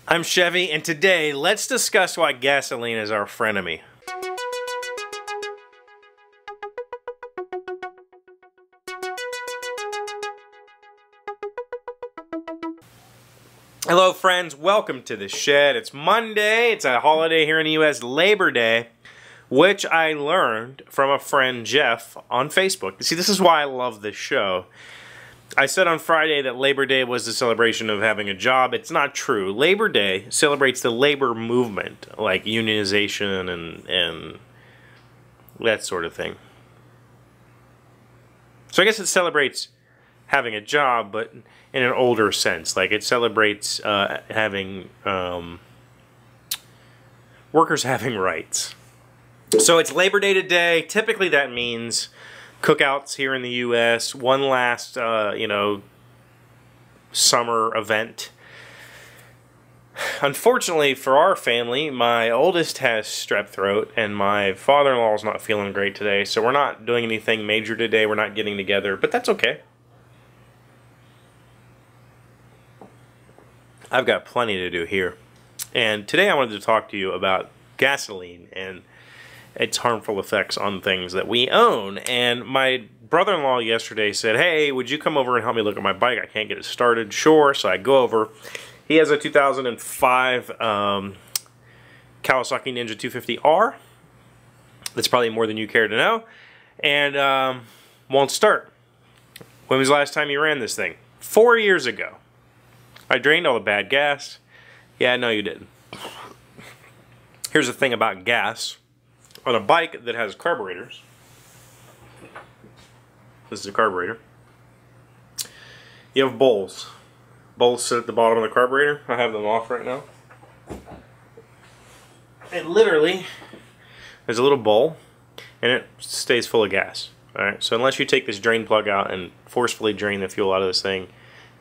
I'm Chevee, and today let's discuss why gasoline is our frenemy. Hello friends, welcome to the shed. It's Monday, it's a holiday here in the US, Labor Day, which I learned from a friend, Jeff, on Facebook. See, this is why I love this show. I said on Friday that Labor Day was the celebration of having a job. It's not true. Labor Day celebrates the labor movement, like unionization and that sort of thing. So I guess it celebrates having a job, but in an older sense. Like it celebrates having workers having rights. So it's Labor Day today. Typically that means cookouts here in the U.S., one last, summer event. Unfortunately for our family, my oldest has strep throat, and my father-in-law is not feeling great today, so we're not doing anything major today. We're not getting together, but that's okay. I've got plenty to do here. And today I wanted to talk to you about gasoline and its harmful effects on things that we own. And my brother-in-law yesterday said, hey, would you come over and help me look at my bike? I can't get it started. Sure. So I go over. He has a 2005 Kawasaki Ninja 250R. That's probably more than you care to know. And won't start. When was the last time you ran this thing? 4 years ago. I drained all the bad gas. Yeah, no you didn't. Here's the thing about gas. On a bike that has carburetors, this is a carburetor, you have bowls. Bowls sit at the bottom of the carburetor. I have them off right now. And literally, there's a little bowl, and it stays full of gas. Alright, so unless you take this drain plug out and forcefully drain the fuel out of this thing,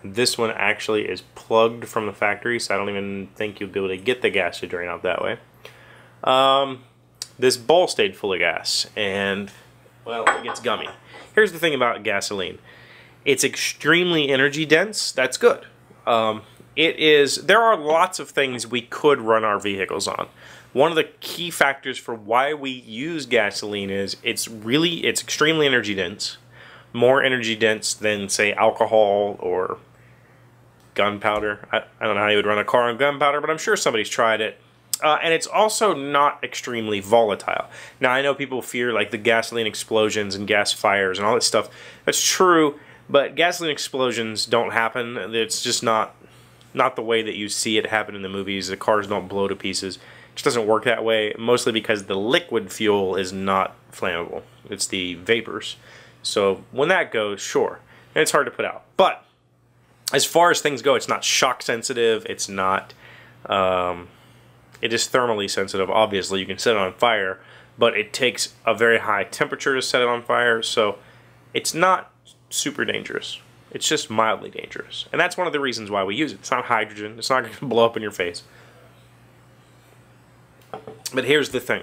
this one actually is plugged from the factory, so I don't even think you'll be able to get the gas to drain out that way. This bowl stayed full of gas, and, well, it gets gummy. Here's the thing about gasoline. It's extremely energy dense. That's good. There are lots of things we could run our vehicles on. One of the key factors for why we use gasoline is it's extremely energy dense. More energy dense than, say, alcohol or gunpowder. I don't know how you would run a car on gunpowder, but I'm sure somebody's tried it. And it's also not extremely volatile. Now, I know people fear like the gasoline explosions and gas fires and all that stuff. That's true, but gasoline explosions don't happen. It's just not the way that you see it happen in the movies. The cars don't blow to pieces. It just doesn't work that way, mostly because the liquid fuel is not flammable. It's the vapors. So when that goes, sure. And it's hard to put out. But as far as things go, it's not shock sensitive. It's not... it is thermally sensitive. Obviously, you can set it on fire, but it takes a very high temperature to set it on fire, so it's not super dangerous. It's just mildly dangerous. And that's one of the reasons why we use it. It's not hydrogen. It's not going to blow up in your face. But here's the thing.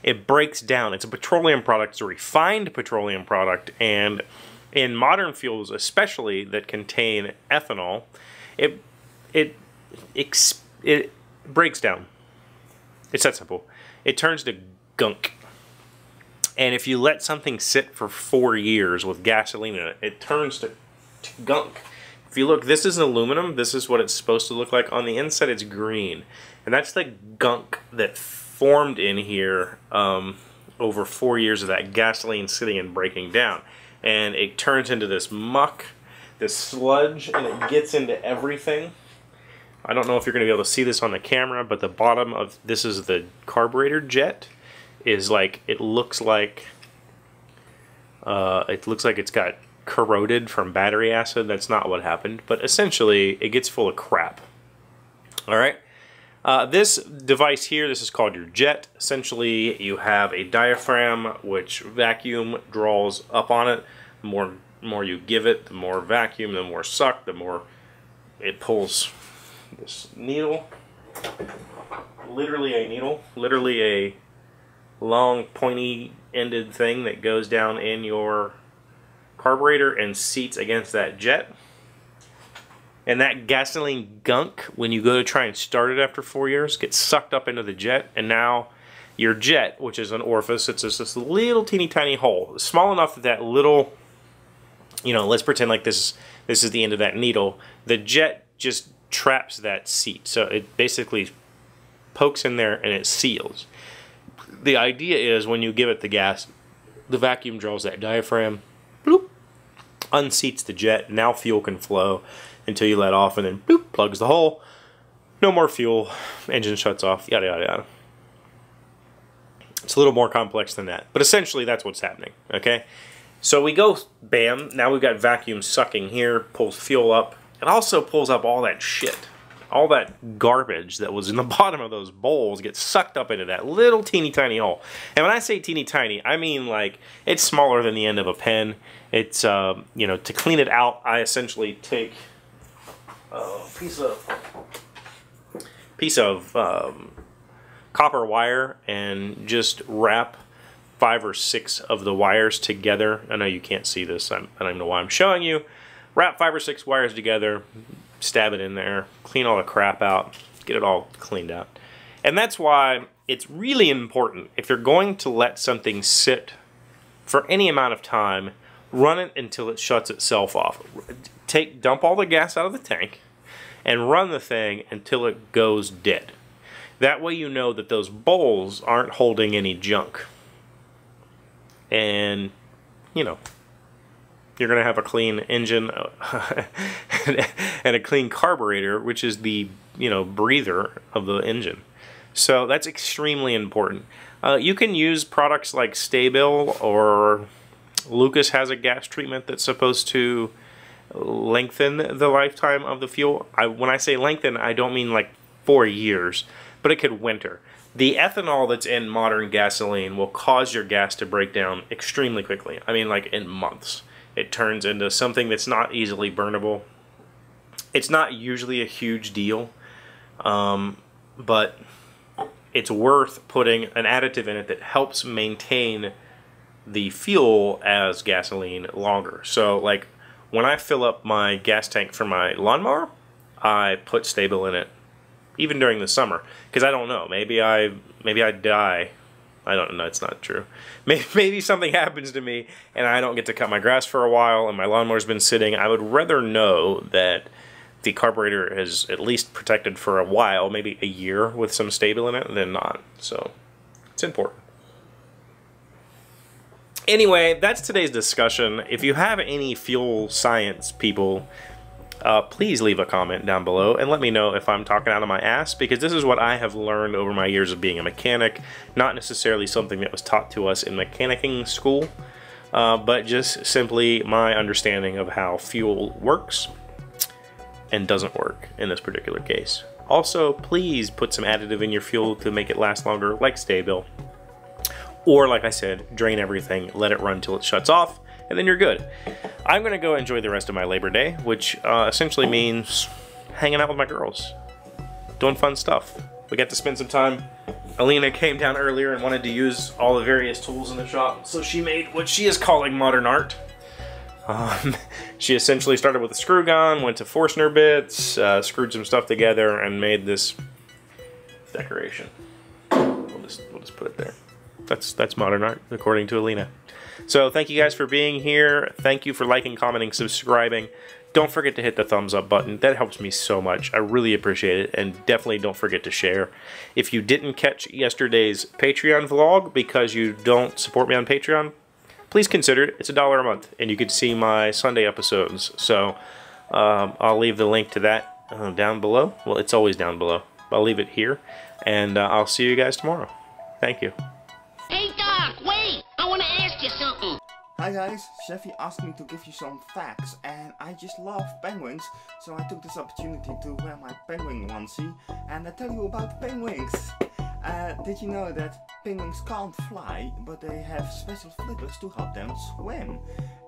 It breaks down. It's a petroleum product. It's a refined petroleum product, and in modern fuels, especially that contain ethanol, it breaks down. It's that simple. It turns to gunk. And if you let something sit for 4 years with gasoline in it, it turns to gunk. If you look, this is aluminum. This is what it's supposed to look like. On the inside, it's green. And that's the gunk that formed in here over 4 years of that gasoline sitting and breaking down. And it turns into this muck, this sludge, and it gets into everything. I don't know if you're going to be able to see this on the camera, but the bottom of this is the carburetor jet. Is like it looks like it's got corroded from battery acid. That's not what happened, but essentially it gets full of crap. All right. This device here, this is called your jet. Essentially, you have a diaphragm which vacuum draws up on it. The more you give it, the more vacuum, the more suck, the more it pulls. This needle, literally a needle, literally a long pointy ended thing that goes down in your carburetor and seats against that jet. And that gasoline gunk, when you go to try and start it after 4 years, gets sucked up into the jet, and now your jet, which is an orifice, it's just this little teeny tiny hole, small enough that that little, you know, let's pretend like this is the end of that needle. The jet just traps that seat, so it basically pokes in there and it seals. The idea is when you give it the gas, the vacuum draws that diaphragm, bloop, unseats the jet. Now fuel can flow until you let off, and then bloop, plugs the hole. No more fuel, engine shuts off, yada yada yada. It's a little more complex than that, but essentially that's what's happening, okay? So we go, bam, now we've got vacuum sucking here, pulls fuel up. It also pulls up all that shit. All that garbage that was in the bottom of those bowls gets sucked up into that little teeny tiny hole. And when I say teeny tiny, I mean like it's smaller than the end of a pen. It's, you know, to clean it out, I essentially take a piece of copper wire and just wrap 5 or 6 of the wires together. I know you can't see this. I don't even know why I'm showing you. Wrap 5 or 6 wires together, stab it in there, clean all the crap out, get it all cleaned out. And that's why it's really important, if you're going to let something sit for any amount of time, run it until it shuts itself off. Dump all the gas out of the tank and run the thing until it goes dead. That way you know that those bowls aren't holding any junk. And, you know, you're going to have a clean engine and a clean carburetor, which is the, you know, breather of the engine. So that's extremely important. You can use products like Stabil, or Lucas has a gas treatment that's supposed to lengthen the lifetime of the fuel. When I say lengthen, I don't mean like 4 years, but it could winter. The ethanol that's in modern gasoline will cause your gas to break down extremely quickly. I mean, like in months. It turns into something that's not easily burnable. It's not usually a huge deal, but it's worth putting an additive in it that helps maintain the fuel as gasoline longer. So, like, when I fill up my gas tank for my lawnmower, I put Stabil in it, even during the summer, because I don't know. Maybe I die. I don't know, it's not true. Maybe something happens to me and I don't get to cut my grass for a while and my lawnmower's been sitting. I would rather know that the carburetor is at least protected for a while, maybe a year with some Stabil in it, than not. So, it's important. Anyway, that's today's discussion. If you have any fuel science people, please leave a comment down below and let me know if I'm talking out of my ass, because this is what I have learned over my years of being a mechanic. Not necessarily something that was taught to us in mechanicking school, but just simply my understanding of how fuel works and doesn't work in this particular case. Also, please put some additive in your fuel to make it last longer, like Stabil. Or, like I said, drain everything, let it run till it shuts off, and then you're good. I'm going to go enjoy the rest of my Labor Day, which essentially means hanging out with my girls, doing fun stuff. We got to spend some time. Alina came down earlier and wanted to use all the various tools in the shop, so she made what she is calling modern art. She essentially started with a screw gun, went to Forstner bits, screwed some stuff together, and made this decoration. We'll just put it there. That's modern art, according to Alina. So thank you guys for being here. Thank you for liking, commenting, subscribing. Don't forget to hit the thumbs up button. That helps me so much. I really appreciate it. And definitely don't forget to share. If you didn't catch yesterday's Patreon vlog because you don't support me on Patreon, please consider it. It's $1 a month. And you can see my Sunday episodes. So I'll leave the link to that down below. Well, it's always down below. I'll leave it here. And I'll see you guys tomorrow. Thank you. Hey, Doc, wait! I want to ask you something. Hi guys, Chevee asked me to give you some facts, and I just love penguins, so I took this opportunity to wear my penguin onesie and I tell you about penguins. Did you know that penguins can't fly, but they have special flippers to help them swim?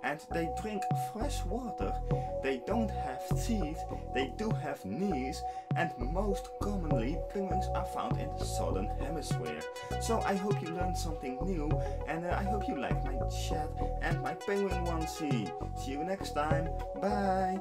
And they drink fresh water, they don't have teeth, they do have knees, and most commonly penguins are found in the southern hemisphere. So I hope you learned something new, and I hope you like my chat and my penguin onesie. See you next time, bye!